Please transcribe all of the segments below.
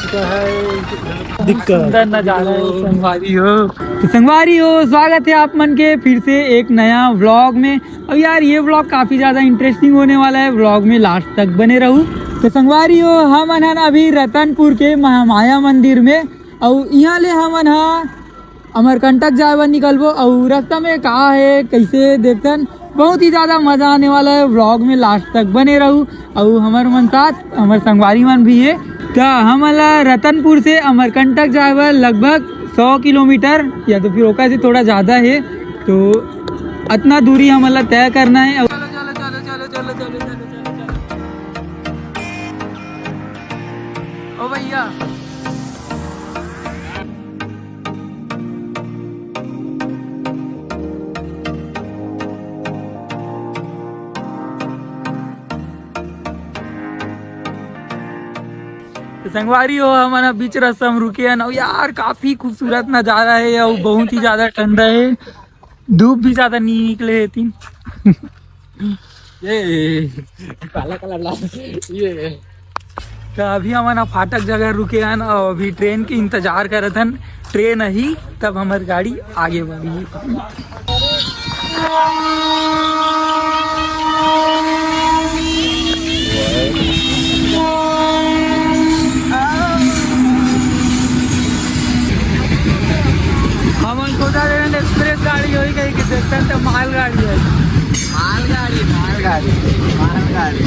चुका है दिक्कत नजारा है संगवारी हो। तो संगवारी हो, स्वागत है आप मन के फिर से एक नया व्लॉग में। और यार ये व्लॉग काफ़ी ज़्यादा इंटरेस्टिंग होने वाला है, व्लॉग में लास्ट तक बने रहूँ। तो संगवारी हो, हम अभी रतनपुर के महामाया मंदिर में और यहाँ ले हम अमरकंटक जाए बर निकलबो। और रास्ता में कहाँ है कैसे देखतन, बहुत ही ज़्यादा मज़ा आने वाला है। व्लॉग में लास्ट तक बने रहूँ और हमार मन साथ हमारे संगवारी मन भी है। क्या हमारा रतनपुर से अमरकंटक जाए बर लगभग 100 किलोमीटर या तो फिर ओका से थोड़ा ज़्यादा है, तो इतना दूरी हमारा तय करना है। चलो चलो चलो चलो चलो चलो चलो चलो ओ भैया। संगवारी हो, हमारा बीच रास्ता हम रुके हैं ना यार, काफी खूबसूरत नज़ारा है और बहुत ही ज्यादा ठंडा है, धूप भी ज्यादा नहीं निकले है तीन ये काला काला ये। तो अभी हमारा फाटक जगह रुके हैं ना, अभी ट्रेन के इंतजार करत हन, ट्रेन ही तब हमारी गाड़ी आगे बढ़ी। एक्सप्रेस गाड़ी हो गई कि देखते हैं तो मालगाड़ी है, मालगाड़ी मालगाड़ी मालगाड़ी।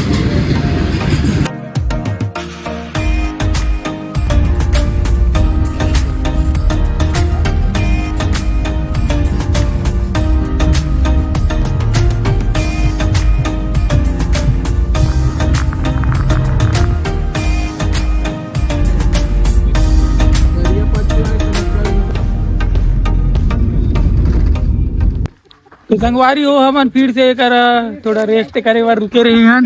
तो संगवारी हो, हम फिर से कर थोड़ा रेस्ट करे बार रुके रही हैं।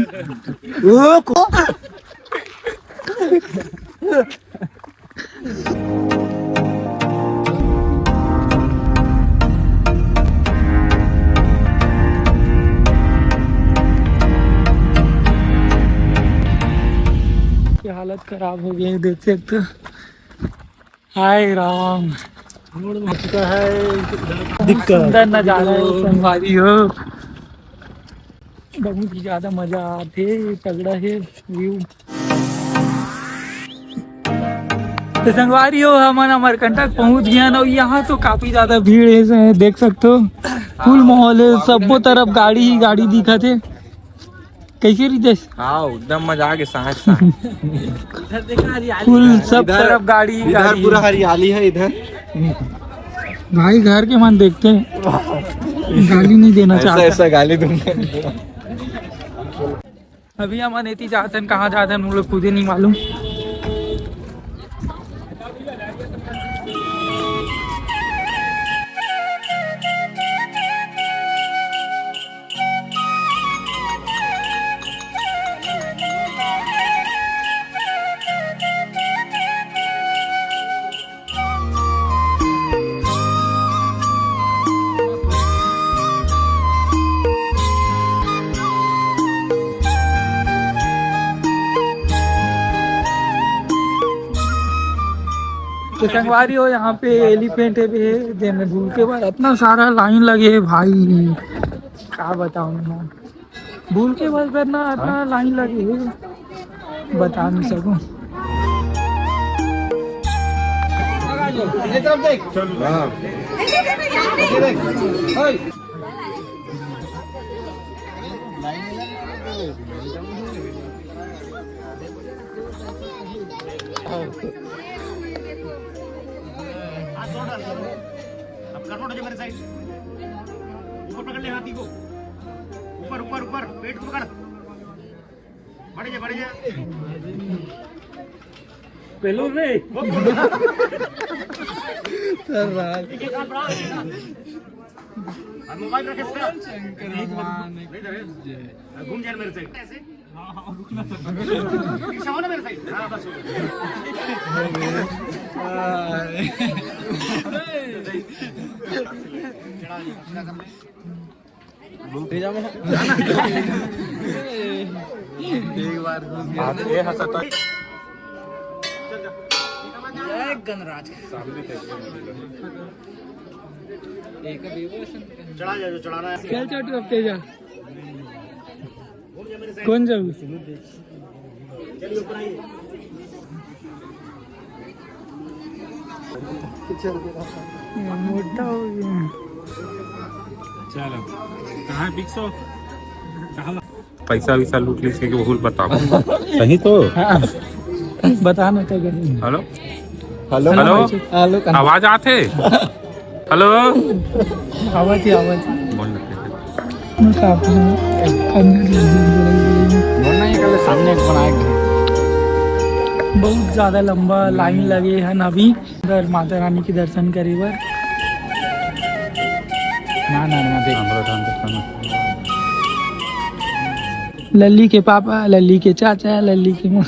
हालत खराब हो गई देख सकते। हाय राम, हो चुका है दिक्कत। सुंदर नजारा है संगवारी हो, बहुत ही ज्यादा मजा आते, तगड़ा है व्यू। तो संगवारी हो, हम अमरकंटक पहुंच गया ना, यहाँ तो काफी ज्यादा भीड़ है, देख सकते हो फुल माहौल है, सबो तरफ गाड़ी ही गाड़ी दिखा थे। कैसे रितेश? हाँ एकदम मजा आ गया, सांस फुल सब तरफ गाड़ी इधर गाड़ी पूरा हरियाली है इधर। भाई घर के मन देखते हैं, गाली नहीं देना चाहता। ऐसा गाली दूंगा। अभी हम अनेती जाते हैं, कहाँ जाते हैं हम लोग खुद ही नहीं मालूम। तो संगवारी हो, यहाँ पे एलिफेंट है भी है, जैसे भूल के बाद इतना सारा लाइन लगे है भाई, क्या बताऊँ मैं, भूल के बाद करना इतना लाइन लगे है, बता नहीं सकूँ। अब करवट हो मेरे साइड, ऊपर पकड़ ले हाथी को, ऊपर ऊपर ऊपर पेट पकड़, बढ़ जा पेलो रे मोबाइल रखे घूम जाए मेरे साइड ऐसे। रुकना पीछे हो ना मेरे साइड। बस एक बार चढ़ा जा जो चढ़ाना है। चल छोटू अब तेजा कौन जाऊ चलिए ऊपर आइए। मोटा हो गया चलो कहाँ पिक्सो पैसा वैसा लूट ली इसके भूल बताओ सही तो हाँ बताना तो करें हेलो हेलो हेलो हेलो आवाज आते हेलो आवाज ही बोल लेते सामने बहुत ज्यादा लंबा लाइन लगे हैं अभी इधर माता रानी के दर्शन करे बर लल्ली के पापा लल्ली के चाचा लल्ली के माँ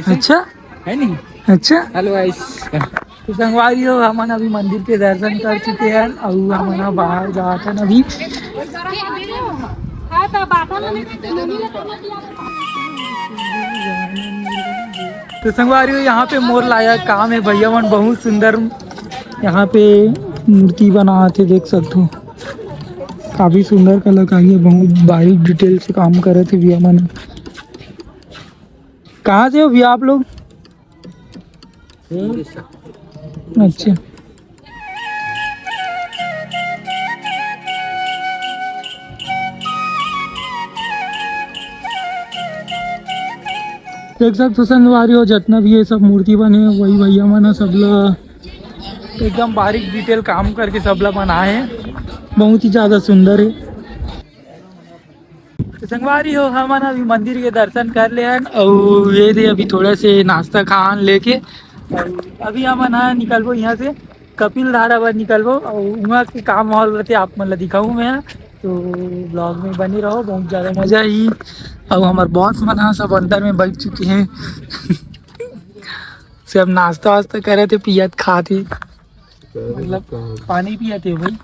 अच्छा है नहीं अच्छा हेलो गाइस तो संगवारी हो हम अभी मंदिर के दर्शन कर चुके हैं और हम बाहर जाते हैं अभी तो संगवारी हो यहाँ पे मोर लाया काम है भैया मन बहुत सुंदर यहाँ पे मूर्ति बनाते देख सकते हो काफी सुंदर कलाकारी है बहुत बारीक डिटेल से काम करे थे भैया मन कहाँ से हो भैया आप लोग अच्छा देख सकते संगवारी हो जितना भी ये सब मूर्ति बने वही भैया मना सब लोग एकदम बारीक डिटेल काम करके सब लोग बनाए हैं बहुत ही ज़्यादा सुंदर है तो संगवारी हो हम अभी मंदिर के दर्शन कर ले हैं और ये थे अभी थोड़े से नाश्ता खान लेके और अभी हम निकलबो यहाँ से कपिल धारा पर निकलबो और वहाँ के काम माहौल रहते आप मतलब दिखाऊँ मैं तो ब्लॉग में बने रहो बहुत ज़्यादा मज़ा ही और हमारे बॉस मना सब अंदर में बैठ चुके हैं सब नाश्ता वास्ता करे थे पियत खाते मतलब पानी पिए थे भाई